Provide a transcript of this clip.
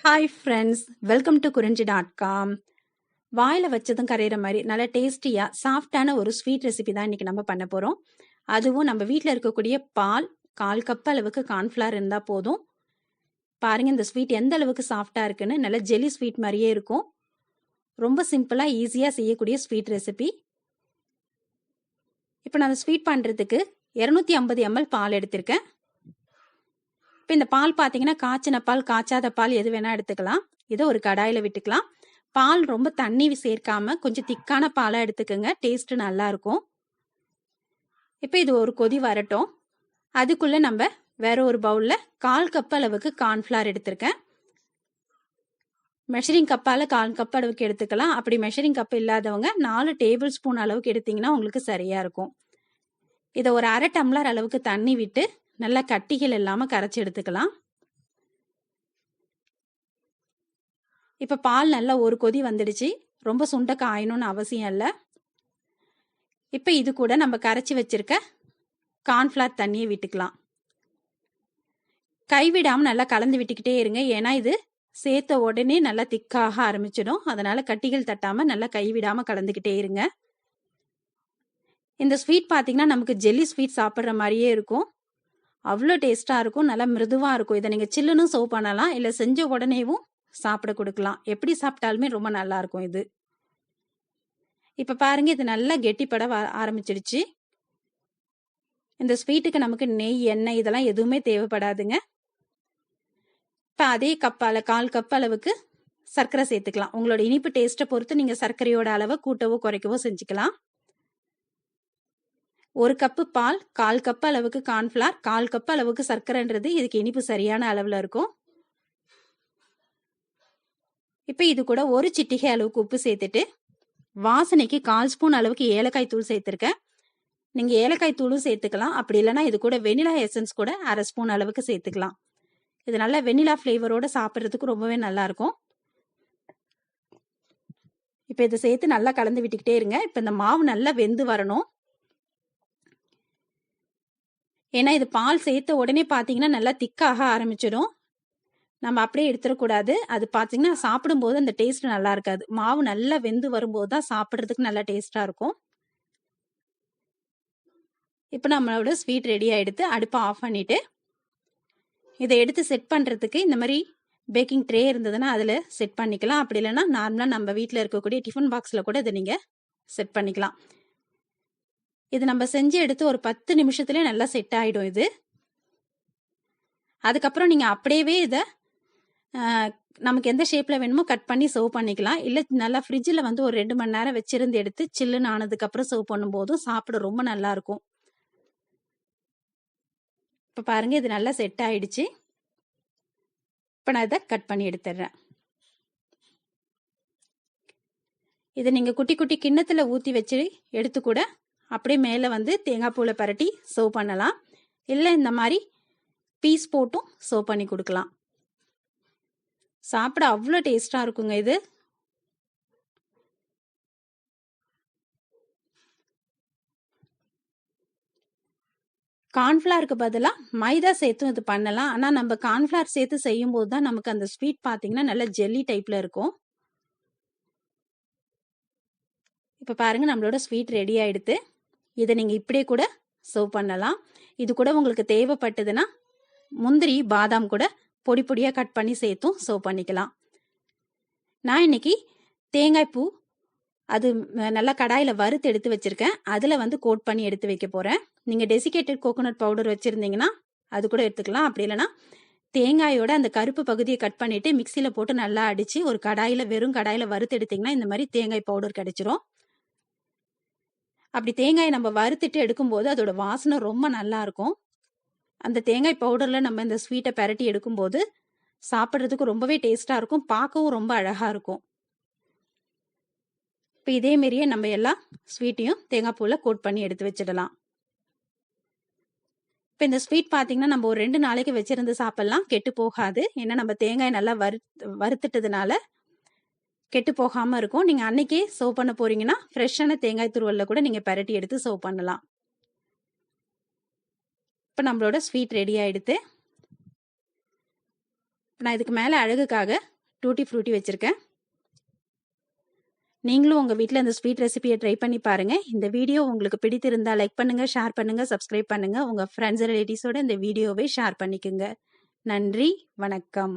Hi friends, welcome to குறிஞ்சி.com. வாயில வச்சதும் கரையிற மாதிரி நல்ல டேஸ்டியாக சாஃப்டான ஒரு ஸ்வீட் ரெசிபி தான் இன்றைக்கி நம்ம பண்ண போகிறோம். அதுவும் நம்ம வீட்டில் இருக்கக்கூடிய பால் 1/4 கப் அளவுக்கு கார்ன்ஃப்ளவர் இருந்தால் போதும். பாருங்கள் இந்த ஸ்வீட் எந்த அளவுக்கு சாஃப்டாக இருக்குன்னு. நல்ல ஜெல்லி ஸ்வீட் மாதிரியே இருக்கும். ரொம்ப சிம்பிளாக ஈஸியாக செய்யக்கூடிய ஸ்வீட் ரெசிபி. இப்போ நான் ஸ்வீட் பண்ணுறதுக்கு 250 ml பால் எடுத்திருக்கேன். இப்போ இந்த பால் பார்த்தீங்கன்னா காய்ச்சின பால், காய்ச்சாத பால் எது வேணால் எடுத்துக்கலாம். இதை ஒரு கடாயில் விட்டுக்கலாம். பால் ரொம்ப தண்ணி சேர்க்காம கொஞ்சம் திக்கான பாலாக எடுத்துக்கோங்க, டேஸ்ட் நல்லா இருக்கும். இப்போ இது ஒரு கொதி வரட்டும். அதுக்குள்ளே நம்ம வேற ஒரு பவுலில் 1/4 கப் அளவுக்கு கார்ன்ஃப்ளவர் எடுத்திருக்கேன். மெஷரிங் கப்பால் 1/4 கப் அளவுக்கு எடுத்துக்கலாம். அப்படி மெஷரிங் கப் இல்லாதவங்க 4 டேபிள் ஸ்பூன் அளவுக்கு எடுத்தீங்கன்னா உங்களுக்கு சரியாக இருக்கும். இதை ஒரு 1/2 டம்ளர் அளவுக்கு தண்ணி விட்டு நல்லா கட்டிகள் இல்லாமல் கரைச்சி எடுத்துக்கலாம். இப்போ பால் நல்லா ஒரு கொதி வந்துடுச்சு. ரொம்ப சுண்ட காயணும்னு அவசியம் இல்லை. இப்போ இது கூட நம்ம கரைச்சி வச்சிருக்க கார்ன்ஃப்ளவர் தண்ணியை விட்டுக்கலாம். கைவிடாமல் நல்லா கலந்து விட்டுக்கிட்டே இருங்க. ஏன்னா இது சேர்த்த உடனே நல்லா திக்காக ஆரம்பிச்சிடும். அதனால கட்டிகள் தட்டாமல் நல்லா கைவிடாமல் கலந்துக்கிட்டே இருங்க. இந்த ஸ்வீட் பார்த்தீங்கன்னா நமக்கு ஜெல்லி ஸ்வீட் சாப்பிட்ற மாதிரியே இருக்கும். அவ்வளோ டேஸ்ட்டாக இருக்கும், நல்லா மிருதுவாக இருக்கும். இதை நீங்கள் சில்லுன்னு சர்வ் பண்ணலாம், இல்லை செஞ்ச உடனேவும் சாப்பிட கொடுக்கலாம். எப்படி சாப்பிட்டாலுமே ரொம்ப நல்லா இருக்கும் இது. இப்போ பாருங்க, இது நல்லா கெட்டிப்பட ஆரம்பிச்சிடுச்சு. இந்த ஸ்வீட்டுக்கு நமக்கு நெய், எண்ணெய் இதெல்லாம் எதுவுமே தேவைப்படாதுங்க. இப்போ அதே கப்பால் 1/4 கப் அளவுக்கு சர்க்கரை சேர்த்துக்கலாம். உங்களோட இனிப்பு டேஸ்ட்டை பொறுத்து நீங்கள் சர்க்கரையோட அளவை கூட்டவோ குறைக்கவோ செஞ்சுக்கலாம். 1 கப்பு பால், 1/4 கப் அளவுக்கு கார்ன்ஃப்ளவர், 1/4 கப் அளவுக்கு சர்க்கரைன்றது இதுக்கு இனிப்பு சரியான அளவில் இருக்கும். இப்போ இது கூட ஒரு சிட்டிகை அளவுக்கு உப்பு சேர்த்துட்டு வாசனைக்கு 1/4 ஸ்பூன் அளவுக்கு ஏலக்காய் தூள் சேர்த்துருக்கேன். நீங்கள் ஏலக்காய் தூளும் சேர்த்துக்கலாம். அப்படி இல்லைன்னா இது கூட வெனிலா எசன்ஸ் கூட 1/2 ஸ்பூன் அளவுக்கு சேர்த்துக்கலாம். இது நல்லா வெனிலா ஃப்ளேவரோட சாப்பிட்றதுக்கு ரொம்பவே நல்லா இருக்கும். இப்போ இதை சேர்த்து நல்லா கலந்து விட்டுக்கிட்டே இருங்க. இப்போ இந்த மாவு நல்லா வெந்து வரணும். ஏன்னா இது பால் சேர்த்த உடனே பார்த்தீங்கன்னா நல்லா திக்காக ஆரம்பிச்சிடும். நம்ம அப்படியே எடுத்துடக்கூடாது. அது பார்த்தீங்கன்னா சாப்பிடும்போது அந்த டேஸ்ட் நல்லா இருக்காது. மாவு நல்லா வெந்து வரும்போது தான் சாப்பிட்றதுக்கு நல்லா டேஸ்ட்டாக இருக்கும். இப்போ நம்மளோட ஸ்வீட் ரெடி ஆகிடுத்து. அடுப்பை ஆஃப் பண்ணிவிட்டு இதை எடுத்து செட் பண்ணுறதுக்கு இந்த மாதிரி பேக்கிங் ட்ரே இருந்ததுன்னா அதில் செட் பண்ணிக்கலாம். அப்படி இல்லைன்னா நார்மலாக நம்ம வீட்டில் இருக்கக்கூடிய டிஃபன் பாக்ஸில் கூட இதை நீங்கள் செட் பண்ணிக்கலாம். இது நம்ம செஞ்சு எடுத்து ஒரு 10 நிமிஷத்துலேயே நல்லா செட் ஆகிடும் இது. அதுக்கப்புறம் நீங்கள் அப்படியே இதை நமக்கு எந்த ஷேப்பில் வேணுமோ கட் பண்ணி சர்வ் பண்ணிக்கலாம். இல்லை நல்லா ஃப்ரிட்ஜில் வந்து ஒரு 2 மணி நேரம் வச்சிருந்து எடுத்து சில்லுன்னு ஆனதுக்கப்புறம் சர்வ் பண்ணும்போதும் சாப்பிட ரொம்ப நல்லா இருக்கும். இப்போ பாருங்க, இது நல்லா செட் ஆயிடுச்சு. இப்போ நான் இதை கட் பண்ணி எடுத்துடுறேன். இதை நீங்கள் குட்டி குட்டி கிண்ணத்தில் ஊற்றி வச்சு எடுத்து கூட அப்படியே மேலே வந்து தேங்காய் பூவில் பரட்டி சர்வ் பண்ணலாம். இல்லை இந்த மாதிரி பீஸ் போட்டும் சர்வ் பண்ணி கொடுக்கலாம். சாப்பிட அவ்வளோ டேஸ்டாக இருக்குங்க இது. கார்ன்ஃப்ளவருக்கு பதிலாக மைதா சேர்த்தும் இது பண்ணலாம். ஆனால் நம்ம கார்ன்ஃப்ளவர் சேர்த்து செய்யும் போது தான் நமக்கு அந்த ஸ்வீட் பார்த்தீங்கன்னா நல்ல ஜெல்லி டைப்பில் இருக்கும். இப்போ பாருங்க, நம்மளோட ஸ்வீட் ரெடி ஆகிடுது. இதை நீங்கள் இப்படியே கூட சர்வ் பண்ணலாம். இது கூட உங்களுக்கு தேவைப்பட்டதுன்னா முந்திரி, பாதாம் கூட பொடி பொடியாக கட் பண்ணி சேர்த்தும் சர்வ் பண்ணிக்கலாம். நான் இன்னைக்கு தேங்காய் பூ அது நல்லா கடாயில் வறுத்து எடுத்து வச்சுருக்கேன். அதில் வந்து கோட் பண்ணி எடுத்து வைக்க போகிறேன். நீங்கள் டெசிகேட்டட் கோகோனட் பவுடர் வச்சுருந்தீங்கன்னா அது கூட எடுத்துக்கலாம். அப்படி இல்லைன்னா தேங்காயோட அந்த கருப்பு பகுதியை கட் பண்ணிவிட்டு மிக்சியில் போட்டு நல்லா அடித்து ஒரு கடாயில், வெறும் கடாயில் வறுத்து எடுத்திங்கன்னா இந்த மாதிரி தேங்காய் பவுடர் கிடைச்சிரும். அப்படி தேங்காயை நம்ம வறுத்துட்டு எடுக்கும்போது அதோட வாசனை ரொம்ப நல்லா இருக்கும். அந்த தேங்காய் பவுடரில் நம்ம இந்த ஸ்வீட்டை பரட்டி எடுக்கும்போது சாப்பிட்றதுக்கு ரொம்பவே டேஸ்ட்டாக இருக்கும், பார்க்கவும் ரொம்ப அழகாக இருக்கும். இப்போ இதே மாரியே நம்ம எல்லா ஸ்வீட்டையும் தேங்காய் பூவில் கோட் பண்ணி எடுத்து வச்சிடலாம். இப்போ இந்த ஸ்வீட் பார்த்தீங்கன்னா நம்ம ஒரு 2 நாளைக்கு வச்சிருந்து சாப்பிட்லாம், கெட்டு போகாது. ஏன்னா நம்ம தேங்காய் நல்லா வறுத்துட்டதுனால கெட்டு போகாமல் இருக்கும். நீங்கள் அன்னைக்கே சர்வ் பண்ண போறீங்கன்னா ஃப்ரெஷ்ஷான தேங்காய் துருவலில் கூட நீங்கள் பரட்டி எடுத்து சர்வ் பண்ணலாம். இப்போ நம்மளோட ஸ்வீட் ரெடி ஆகிடுது. நான் இதுக்கு மேலே அழகுக்காக டூட்டி ஃப்ரூட்டி வச்சுருக்கேன். நீங்களும் உங்கள் வீட்டில் இந்த ஸ்வீட் ரெசிபியை ட்ரை பண்ணி பாருங்கள். இந்த வீடியோ உங்களுக்கு பிடித்திருந்தால் லைக் பண்ணுங்கள், ஷேர் பண்ணுங்கள், சப்ஸ்கிரைப் பண்ணுங்கள். உங்கள் ஃப்ரெண்ட்ஸ் ரிலேட்டிவ்ஸோட இந்த வீடியோவை ஷேர் பண்ணிக்கோங்க. நன்றி, வணக்கம்.